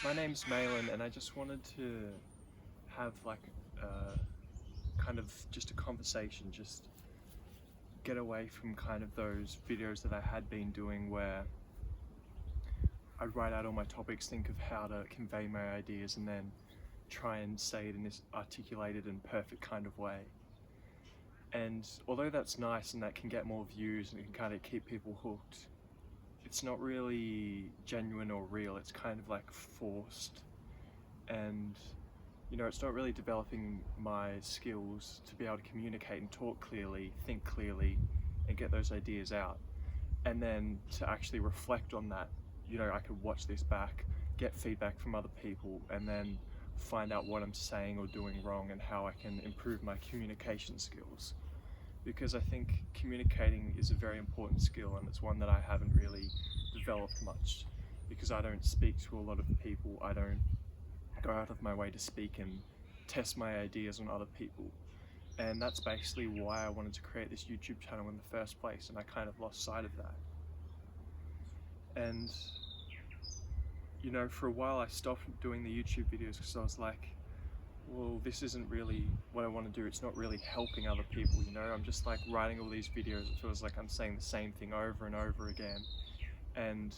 My name's Malin, and I just wanted to have like kind of just a conversation, just get away from kind of those videos that I had been doing where I'd write out all my topics, think of how to convey my ideas, and then try and say it in this articulated and perfect kind of way. And although that's nice and that can get more views and it can kind of keep people hooked, it's not really genuine or real. It's kind of like forced, and it's not really developing my skills to be able to communicate and talk clearly, think clearly, and get those ideas out. And then to actually reflect on that, I could watch this back, get feedback from other people, and then find out what I'm saying or doing wrong and how I can improve my communication skills. Because I think communicating is a very important skill, and it's one that I haven't really developed much because I don't speak to a lot of people. I don't go out of my way to speak and test my ideas on other people. And that's basically why I wanted to create this YouTube channel in the first place, and I kind of lost sight of that. And for a while I stopped doing the YouTube videos because I was like, well, this isn't really what I want to do. It's not really helping other people, I'm just like writing all these videos. It feels like I'm saying the same thing over and over again. And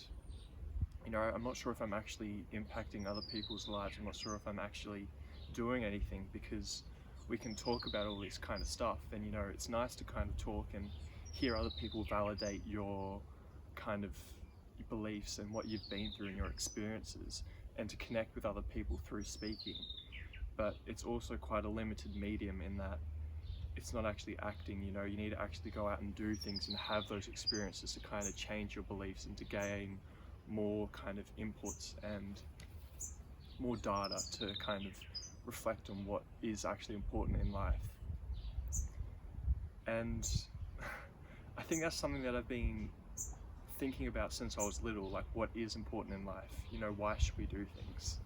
I'm not sure if I'm actually impacting other people's lives. I'm not sure if I'm actually doing anything, because we can talk about all this kind of stuff, and it's nice to kind of talk and hear other people validate your kind of beliefs and what you've been through and your experiences, and to connect with other people through speaking. But it's also quite a limited medium in that it's not actually acting. You need to actually go out and do things and have those experiences to kind of change your beliefs and to gain more kind of inputs and more data to kind of reflect on what is actually important in life. And I think that's something that I've been thinking about since I was little, like what is important in life, why should we do things?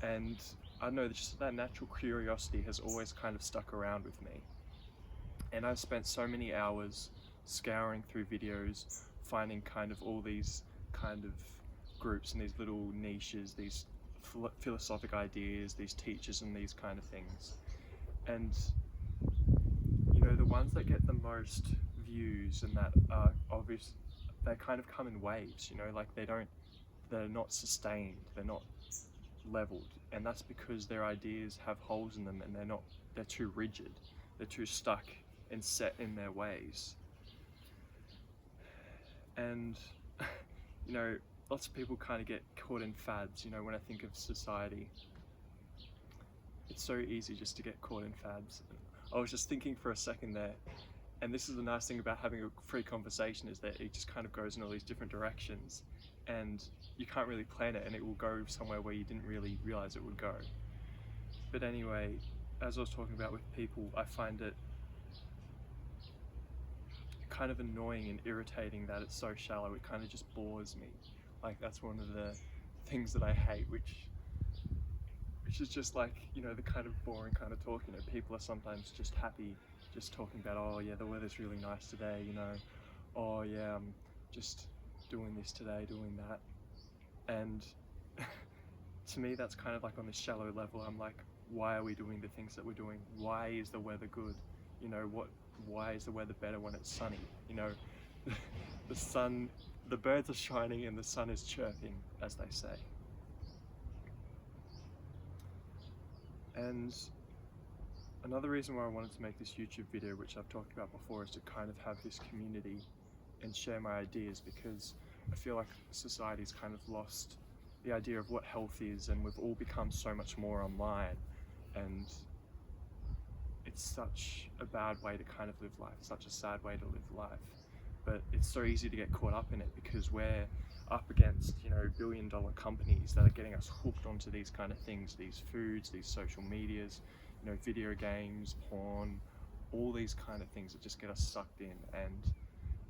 And I don't know, just that natural curiosity has always kind of stuck around with me. And I've spent so many hours scouring through videos, finding kind of all these kind of groups and these little niches, these philosophic ideas, these teachers and these kind of things. And the ones that get the most views and that are obvious, they kind of come in waves, like they're not sustained, they're not leveled, and that's because their ideas have holes in them and they're too rigid, they're too stuck and set in their ways. And lots of people kind of get caught in fads. When I think of society, it's so easy just to get caught in fads. I was just thinking for a second there, and this is the nice thing about having a free conversation, is that it just kind of goes in all these different directions, and you can't really plan it, and it will go somewhere where you didn't really realize it would go. But anyway, as I was talking about with people, I find it kind of annoying and irritating that it's so shallow. It kind of just bores me. Like, that's one of the things that I hate, which is just like, the kind of boring kind of talk. People are sometimes just happy just talking about, oh yeah, the weather's really nice today, oh yeah, I'm just doing this today, doing that. And to me, that's kind of like on this shallow level. I'm like, why are we doing the things that we're doing? Why is the weather good? Why is the weather better when it's sunny? The birds are shining and the sun is chirping, as they say. And another reason why I wanted to make this YouTube video, which I've talked about before, is to kind of have this community and share my ideas, because I feel like society's kind of lost the idea of what health is, and we've all become so much more online, and it's such a bad way to kind of live life, such a sad way to live life. But it's so easy to get caught up in it because we're up against, billion-dollar companies that are getting us hooked onto these kind of things, these foods, these social medias, video games, porn, all these kind of things that just get us sucked in. And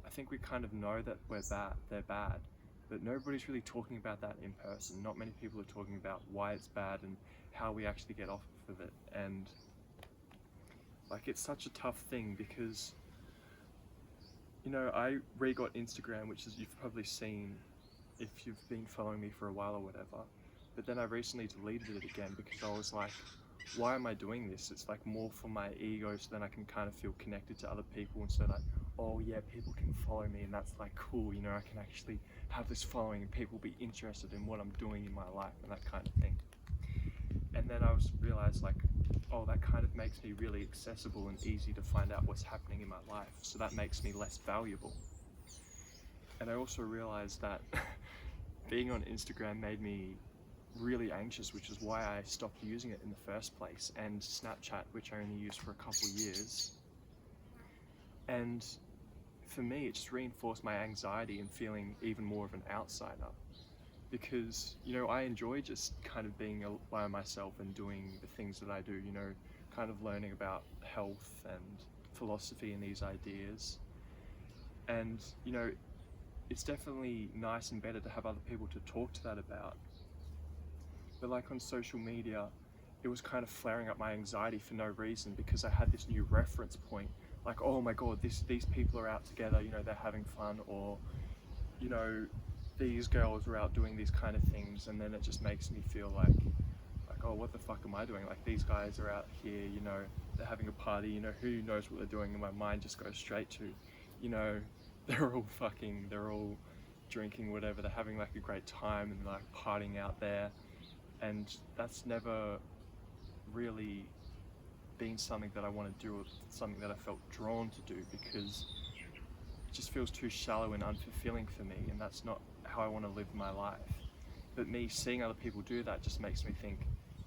I think we kind of know that they're bad, but nobody's really talking about that in person. Not many people are talking about why it's bad and how we actually get off of it. And like, it's such a tough thing because I re-got Instagram, which is, you've probably seen if you've been following me for a while or whatever. But then I recently deleted it again because I was like, why am I doing this? It's like more for my ego, so then I can kind of feel connected to other people, and so like, oh yeah, people can follow me, and that's like cool, you know, I can actually have this following and people be interested in what I'm doing in my life and that kind of thing. And then I realized like, oh, that kind of makes me really accessible and easy to find out what's happening in my life, so that makes me less valuable. And I also realized that being on Instagram made me really anxious, which is why I stopped using it in the first place, and Snapchat, which I only used for a couple of years. And for me, it just reinforced my anxiety and feeling even more of an outsider, because, you know, I enjoy just kind of being by myself and doing the things that I do, you know, kind of learning about health and philosophy and these ideas. And, you know, it's definitely nice and better to have other people to talk to that about. But like on social media, it was kind of flaring up my anxiety for no reason, because I had this new reference point, like, oh my god, these people are out together, you know, they're having fun, or, you know, these girls are out doing these kind of things, and then it just makes me feel like, oh, what the fuck am I doing? Like, these guys are out here, you know, they're having a party, you know, who knows what they're doing, and my mind just goes straight to, you know, they're all fucking, they're all drinking, whatever, they're having like a great time and like partying out there. And that's never really been something that I want to do, or something that I felt drawn to do, because it just feels too shallow and unfulfilling for me, and that's not how I want to live my life. But me seeing other people do that just makes me think,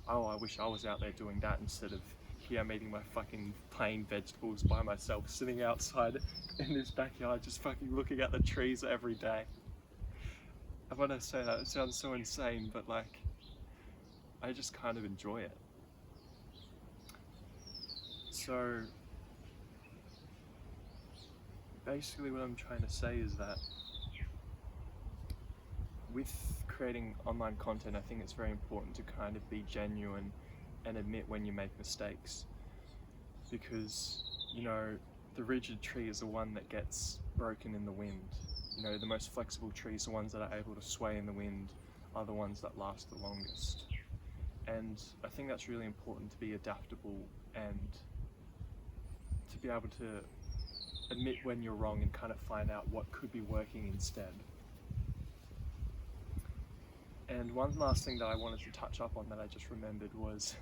oh, I wish I was out there doing that, instead of here I'm eating my fucking plain vegetables by myself, sitting outside in this backyard just fucking looking at the trees every day. And when I say that, it sounds so insane, but like, I just kind of enjoy it. So basically what I'm trying to say is that with creating online content, I think it's very important to kind of be genuine and admit when you make mistakes, because, you know, the rigid tree is the one that gets broken in the wind. You know, the most flexible trees, the ones that are able to sway in the wind, are the ones that last the longest. And I think that's really important, to be adaptable and to be able to admit when you're wrong and kind of find out what could be working instead. And one last thing that I wanted to touch up on that I just remembered was,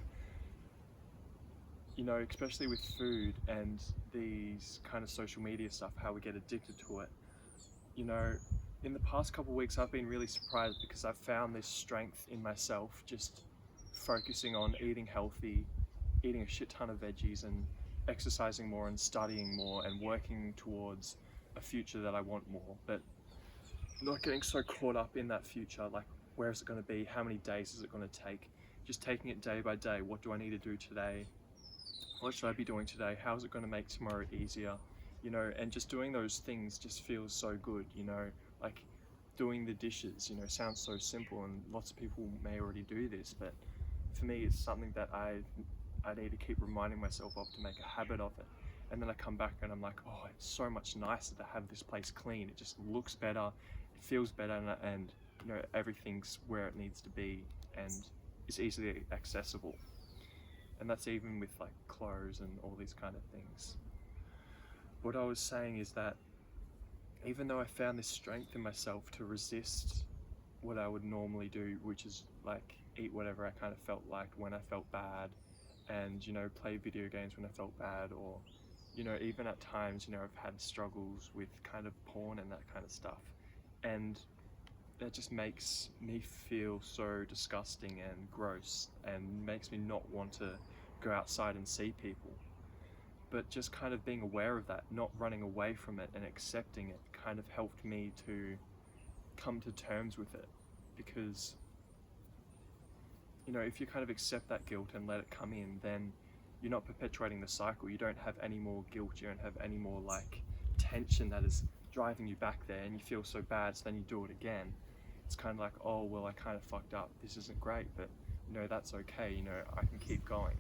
you know, especially with food and these kind of social media stuff, how we get addicted to it. You know, in the past couple of weeks I've been really surprised, because I've found this strength in myself just focusing on eating healthy, eating a shit ton of veggies, and exercising more and studying more and working towards a future that I want more, but not getting so caught up in that future, like, where is it going to be, how many days is it going to take, just taking it day by day. What do I need to do today? What should I be doing today? How is it going to make tomorrow easier? You know, and just doing those things just feels so good, you know, like doing the dishes, you know, sounds so simple, and lots of people may already do this, but for me it's something that I need to keep reminding myself of, to make a habit of it. And then I come back and I'm like, oh, it's so much nicer to have this place clean. It just looks better, it feels better, and you know, everything's where it needs to be and is easily accessible. And that's even with like clothes and all these kind of things. What I was saying is that even though I found this strength in myself to resist what I would normally do, which is like eat whatever I kind of felt like when I felt bad, and, you know, play video games when I felt bad, or, you know, even at times, you know, I've had struggles with kind of porn and that kind of stuff, and that just makes me feel so disgusting and gross, and makes me not want to go outside and see people. But just kind of being aware of that, not running away from it and accepting it, kind of helped me to come to terms with it. Because, you know, if you kind of accept that guilt and let it come in, then you're not perpetuating the cycle. You don't have any more guilt, you don't have any more like tension that is driving you back there, and you feel so bad, so then you do it again. It's kind of like, oh, well, I kind of fucked up, this isn't great, but, you know, that's okay, you know, I can keep going.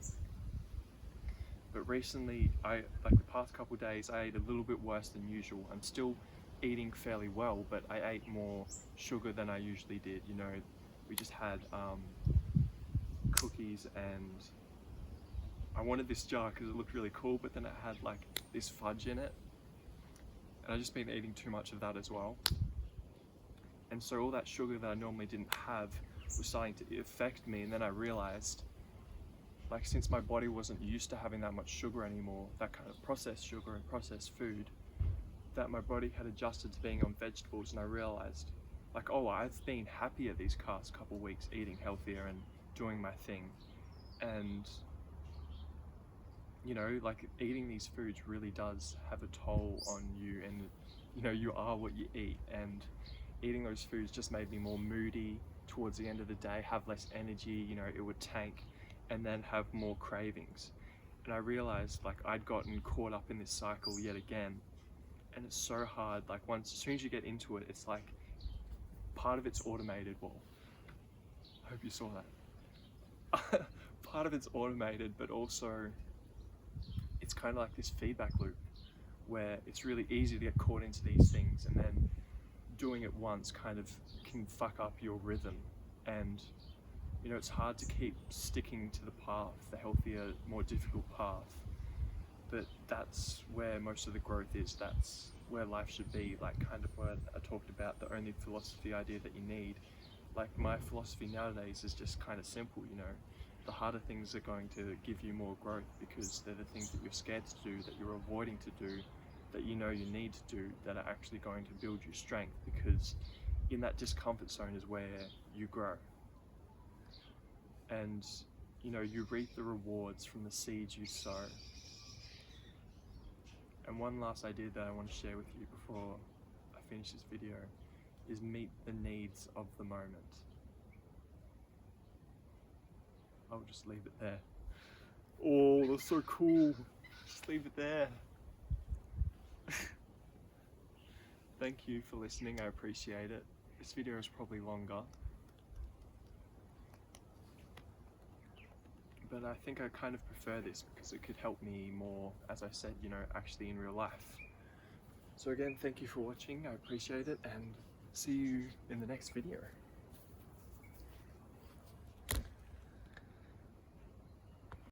But recently, like the past couple of days, I ate a little bit worse than usual. I'm still eating fairly well, but I ate more sugar than I usually did, you know, we just had cookies, and I wanted this jar because it looked really cool, but then it had like this fudge in it, and I've just been eating too much of that as well. And so all that sugar that I normally didn't have was starting to affect me, and then I realized, like, since my body wasn't used to having that much sugar anymore, that kind of processed sugar and processed food, that my body had adjusted to being on vegetables, and I realized, like, oh, I've been happier these past couple weeks eating healthier and doing my thing. And you know, like, eating these foods really does have a toll on you, and you know, you are what you eat. And eating those foods just made me more moody towards the end of the day, have less energy, you know, it would tank, and then have more cravings. And I realized, like, I'd gotten caught up in this cycle yet again, and it's so hard. Like, as soon as you get into it, it's like part of it's automated. Well, I hope you saw that. Part of it's automated, but also it's kind of like this feedback loop where it's really easy to get caught into these things, and then doing it once kind of can fuck up your rhythm. And you know, it's hard to keep sticking to the path, the healthier, more difficult path, but that's where most of the growth is. That's where life should be. Like, kind of what I talked about, the only philosophy idea that you need. Like, my philosophy nowadays is just kind of simple, you know. The harder things are going to give you more growth, because they're the things that you're scared to do, that you're avoiding to do, that you know you need to do, that are actually going to build you strength, because in that discomfort zone is where you grow. And you know, you reap the rewards from the seeds you sow. And one last idea that I want to share with you before I finish this video is meet the needs of the moment. I'll just leave it there. Oh, that's so cool. Just leave it there. Thank you for listening, I appreciate it. This video is probably longer, but I think I kind of prefer this because it could help me more, as I said, you know, actually in real life. So again, thank you for watching, I appreciate it, and see you in the next video.